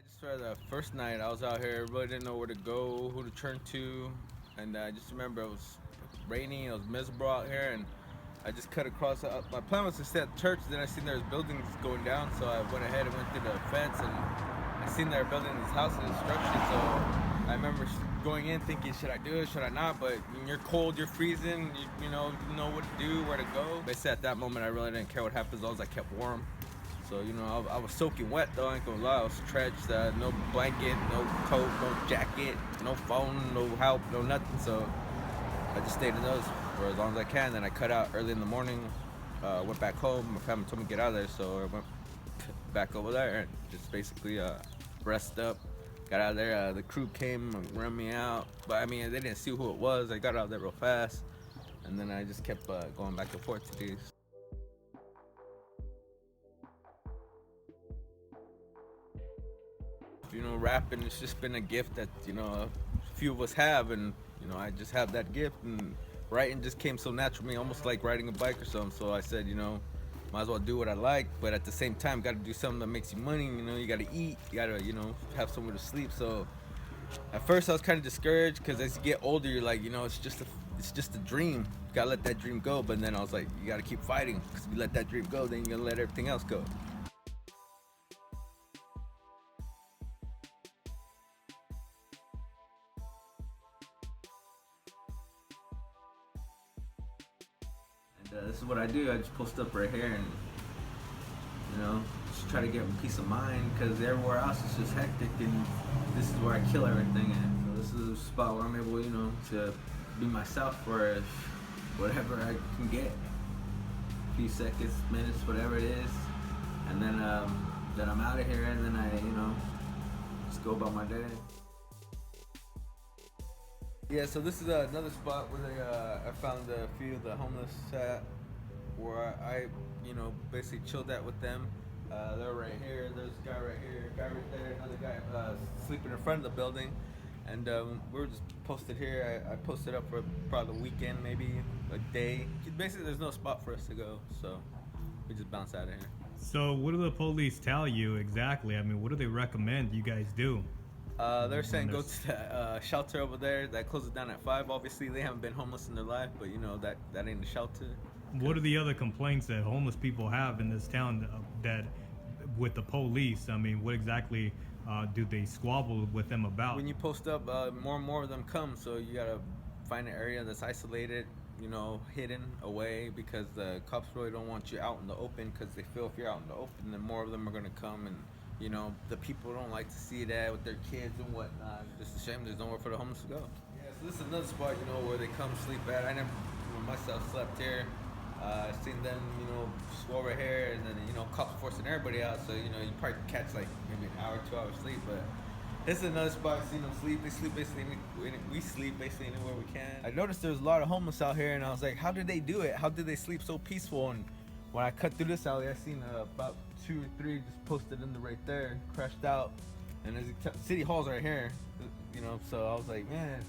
Just for the first night, I was out here, really didn't know where to go, who to turn to, and I just remember it was raining, it was miserable out here, and I just cut across. My plan was to stay at church, then I seen there was buildings going down, so I went ahead and went through the fence, and I seen they were building these houses in construction, so I remember going in thinking, should I do it, should I not, but when you're cold, you're freezing, you know what to do, where to go. Basically at that moment, I really didn't care what happened as long as I kept warm. So, I was soaking wet though, I ain't gonna lie. I was stretched, no blanket, no coat, no jacket, no phone, no help, no nothing. So I just stayed indoors for as long as I can. Then I cut out early in the morning, went back home. My family told me to get out of there, so I went back over there and just basically rest up. Got out of there, the crew came and ran me out. But I mean, they didn't see who it was. I got out of there real fast. And then I just kept going back and forth to these. Rapping, it's just been a gift that a few of us have, and I just have that gift, and writing just came so natural to me, almost like riding a bike or something. So I said, might as well do what I like, but at the same time got to do something that makes you money. You got to eat, you got to have somewhere to sleep. So at first I was kind of discouraged, because as you get older, you're like, it's just a dream. You gotta let that dream go. But then I was like, you gotta keep fighting, because if you let that dream go, then you're gonna let everything else go. And this is what I do. I just post up right here and just try to get a peace of mind, because everywhere else is just hectic, and this is where I kill everything. And so this is a spot where I'm able, to be myself for whatever I can get, a few seconds, minutes, whatever it is, and then I'm out of here, and then I just go about my day. Yeah, so this is another spot where I found a few of the homeless at, where I basically chilled out with them. They're right here. There's a guy right here, a guy right there, another guy sleeping in front of the building, and we were just posted here. I posted up for probably the weekend, maybe a day. Basically, there's no spot for us to go, so we just bounce out of here. So, what do the police tell you exactly? I mean, what do they recommend you guys do? They're saying go to the shelter over there. That closes down at 5. Obviously, they haven't been homeless in their life, but that ain't a shelter. What are the other complaints that homeless people have in this town that with the police? I mean, what exactly do they squabble with them about? When you post up, more and more of them come. So you gotta find an area that's isolated, hidden away, because the cops really don't want you out in the open, because they feel if you're out in the open, then more of them are gonna come, and the people don't like to see that with their kids and whatnot. Just a shame there's nowhere for the homeless to go. Yeah, so this is another spot, where they come sleep at. I never myself slept here. I've seen them, just go over here, and then, cops forcing everybody out. So, you probably catch like maybe an hour, 2 hours sleep. But this is another spot I've seen them sleep. They sleep basically, we sleep basically anywhere we can. I noticed there's a lot of homeless out here, and I was like, how did they do it? How did they sleep so peaceful? And when I cut through this alley, I seen about 2 or 3 just posted in the right there, crashed out. And as City Hall's right here, so I was like, man,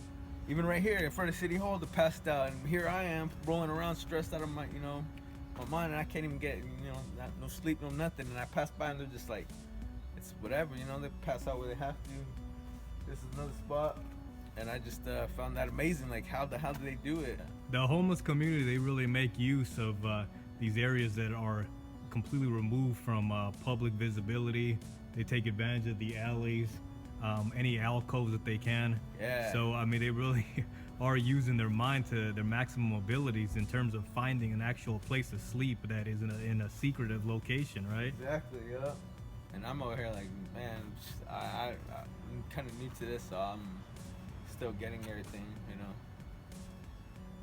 even right here in front of City Hall, they passed out, and here I am rolling around, stressed out of my, my mind, and I can't even get, no sleep, no nothing. And I pass by, and they're just like, it's whatever, they pass out where they have to. This is another spot, and I just found that amazing. Like, how do they do it? The homeless community, they really make use of these areas that are completely removed from public visibility. They take advantage of the alleys, any alcoves that they can. Yeah. So I mean, they really are using their mind to their maximum abilities in terms of finding an actual place to sleep that is in a secretive location, right? Exactly. Yeah. And I'm over here like, man, I'm kind of new to this, so I'm still getting everything,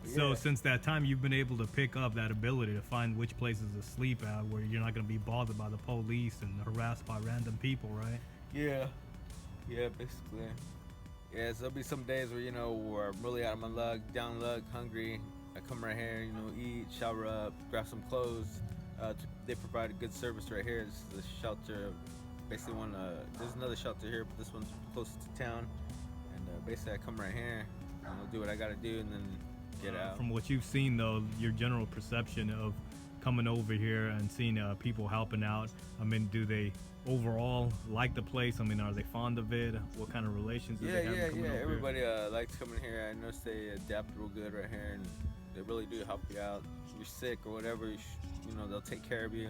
So yeah. since that time, you've been able to pick up that ability to find which places to sleep at where you're not going to be bothered by the police and harassed by random people, right? Yeah, basically. Yeah, so there'll be some days where, where I'm really out of my luck, down luck, hungry. I come right here, eat, shower up, grab some clothes. They provide a good service right here. This is the shelter. Basically, there's another shelter here, but this one's closest to town. And basically, I come right here, do what I gotta do, and then get out. From what you've seen, though, your general perception of coming over here and seeing people helping out? I mean, do they overall like the place? I mean, are they fond of it? What kind of relations do they have coming over here? Everybody likes coming here. I noticed they adapt real good right here, and they really do help you out. If you're sick or whatever, you know, they'll take care of you,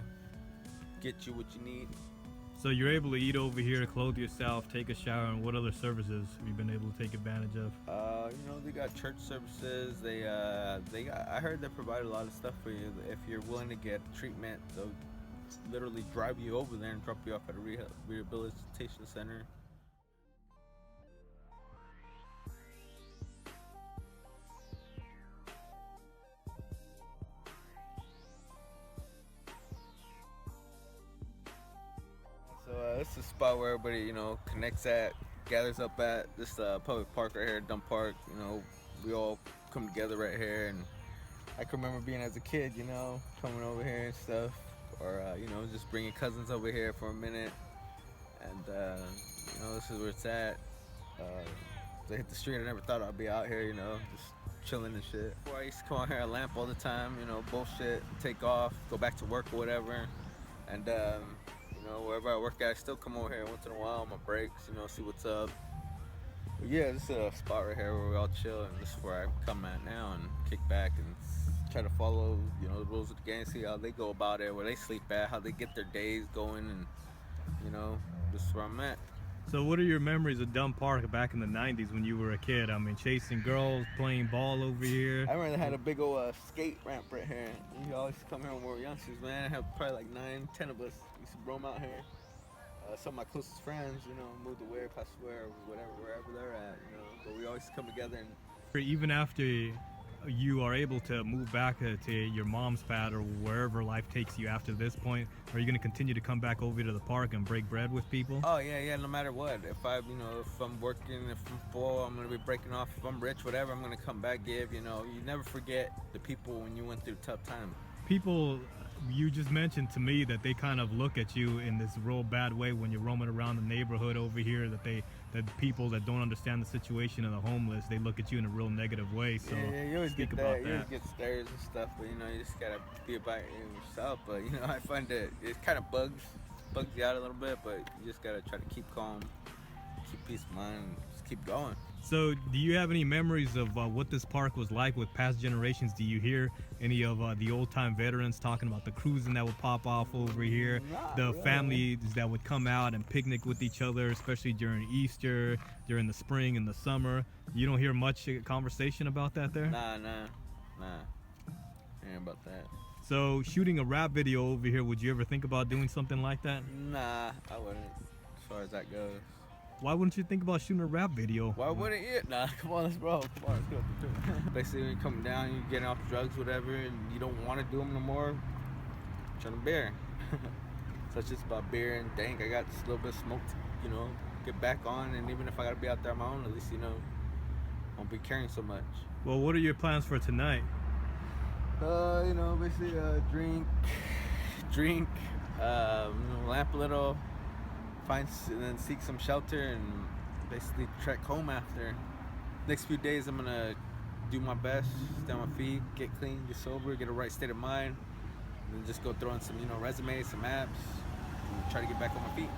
get you what you need. So you're able to eat over here, clothe yourself, take a shower, and what other services have you been able to take advantage of? You know, they got church services. They got. I heard they provide a lot of stuff for you. If you're willing to get treatment, they'll literally drive you over there and drop you off at a rehabilitation center. So this is a spot where everybody, you know, connects at, gathers up at. This public park right here, Dump Park. You know, we all come together right here, and I can remember being as a kid, you know, coming over here and stuff, or you know, just bringing cousins over here for a minute, and you know, this is where it's at. I hit the street, I never thought I'd be out here, you know, just chilling and shit. Before I used to come out here at Lamp all the time, you know, bullshit, take off, go back to work or whatever, and you know, wherever I work at, I still come over here once in a while on my breaks, you know, see what's up. But yeah, this is a spot right here where we all chill, and this is where I come at now and kick back and try to follow, you know, the rules of the game, see how they go about it, where they sleep at, how they get their days going, and you know, this is where I'm at. So what are your memories of Dump Park back in the 90s when you were a kid? I mean, chasing girls, playing ball over here. I remember they had a big old skate ramp right here. We always come here when we were youngsters, man. I have probably like 9, 10 of us used to roam out here. Some of my closest friends, you know, moved away, passed away, or whatever, wherever they're at, you know. But we always come together. And even after you are able to move back to your mom's pad or wherever life takes you after this point, are you going to continue to come back over to the park and break bread with people? Oh yeah, no matter what. If I'm working, if I'm full, I'm going to be breaking off. If I'm rich, whatever, I'm going to come back, give, you know. You never forget the people when you went through tough times. People, you just mentioned to me that they kind of look at you in this real bad way when you're roaming around the neighborhood over here, that people that don't understand the situation of the homeless, they look at you in a real negative way. So yeah, you always get speak that. about You always get stares and stuff, but you know, you just gotta be about it yourself. But you know, I find that it kind of bugs you out a little bit, but you just gotta try to keep calm, keep peace of mind, and just keep going. So do you have any memories of what this park was like with past generations? Do you hear any of the old-time veterans talking about the cruising that would pop off over here, the really. families that would come out and picnic with each other, especially during Easter, during the spring and the summer? You don't hear much conversation about that there? Nah. Hearing about that. So shooting a rap video over here, would you ever think about doing something like that? Nah, I wouldn't, as far as that goes. Why wouldn't you think about shooting a rap video? Why wouldn't you? Nah, come on, let's go. Basically, when you come down, you're getting off drugs, whatever, and you don't want to do them no more, trying to beer. So it's just about beer, and dang, I got this little bit of smoke to, you know, get back on, and even if I gotta be out there on my own, at least, you know, I won't be carrying so much. Well, what are your plans for tonight? You know, basically, drink, lamp a little, and then seek some shelter, and basically trek home after. Next few days, I'm gonna do my best, stay on my feet, get clean, get sober, get a right state of mind, and then just go throw in some, you know, resumes, some apps, and try to get back on my feet.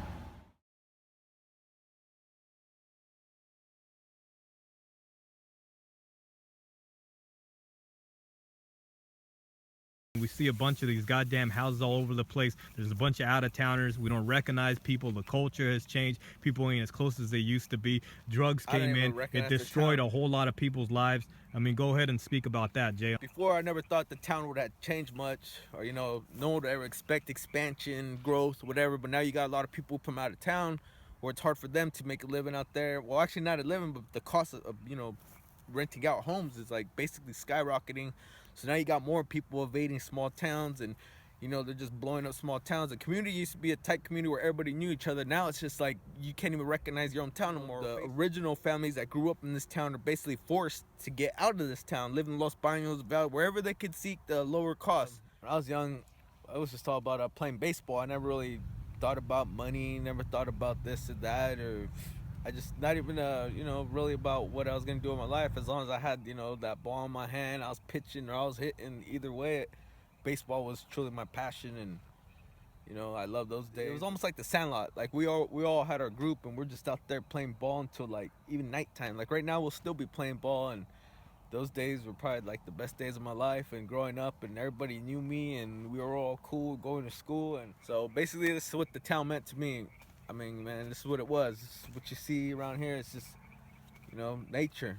We see a bunch of these goddamn houses all over the place. There's a bunch of out-of-towners. We don't recognize people. The culture has changed. People ain't as close as they used to be. Drugs came in. It destroyed a whole lot of people's lives. I mean, go ahead and speak about that, Jay. Before, I never thought the town would have changed much, or, you know, no one would ever expect expansion, growth, whatever. But now you got a lot of people from out of town where it's hard for them to make a living out there. Well, actually not a living, but the cost of you know, renting out homes is like basically skyrocketing. So now you got more people evading small towns, and you know, they're just blowing up small towns. The community used to be a tight community where everybody knew each other. Now it's just like you can't even recognize your own town no more. The original families that grew up in this town are basically forced to get out of this town, live in Los Baños Valley, wherever they could seek the lower costs. When I was young, I was just all about playing baseball. I never really thought about money, never thought about this or that, or I just not even you know, really about what I was gonna do in my life. As long as I had, you know, that ball in my hand, I was pitching or I was hitting, either way, baseball was truly my passion, and you know, I love those days. It was almost like the Sandlot. Like we all had our group, and we're just out there playing ball until like even nighttime. Like right now, we'll still be playing ball, and those days were probably like the best days of my life. And growing up, and everybody knew me, and we were all cool going to school. And so basically, this is what the town meant to me. I mean, man, this is what it was. This is what you see around here. It's just, you know, nature.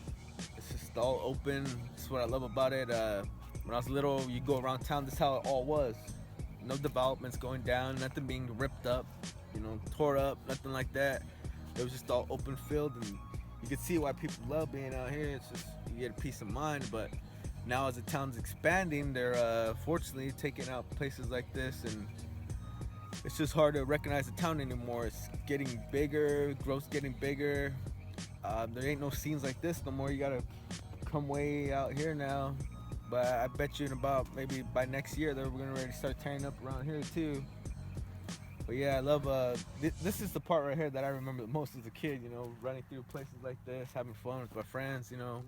It's just all open. That's what I love about it. When I was little, you go around town, this is how it all was. No developments going down, nothing being ripped up, you know, tore up, nothing like that. It was just all open field, and you can see why people love being out here. It's just, you get a peace of mind. But now as the town's expanding, they're fortunately taking out places like this, and it's just hard to recognize the town anymore. It's getting bigger, growth's getting bigger. There ain't no scenes like this no more. You gotta come way out here now. But I bet you in about maybe by next year they're gonna already start tearing up around here too. But yeah, I love this is the part right here that I remember the most as a kid, you know, running through places like this, having fun with my friends, you know.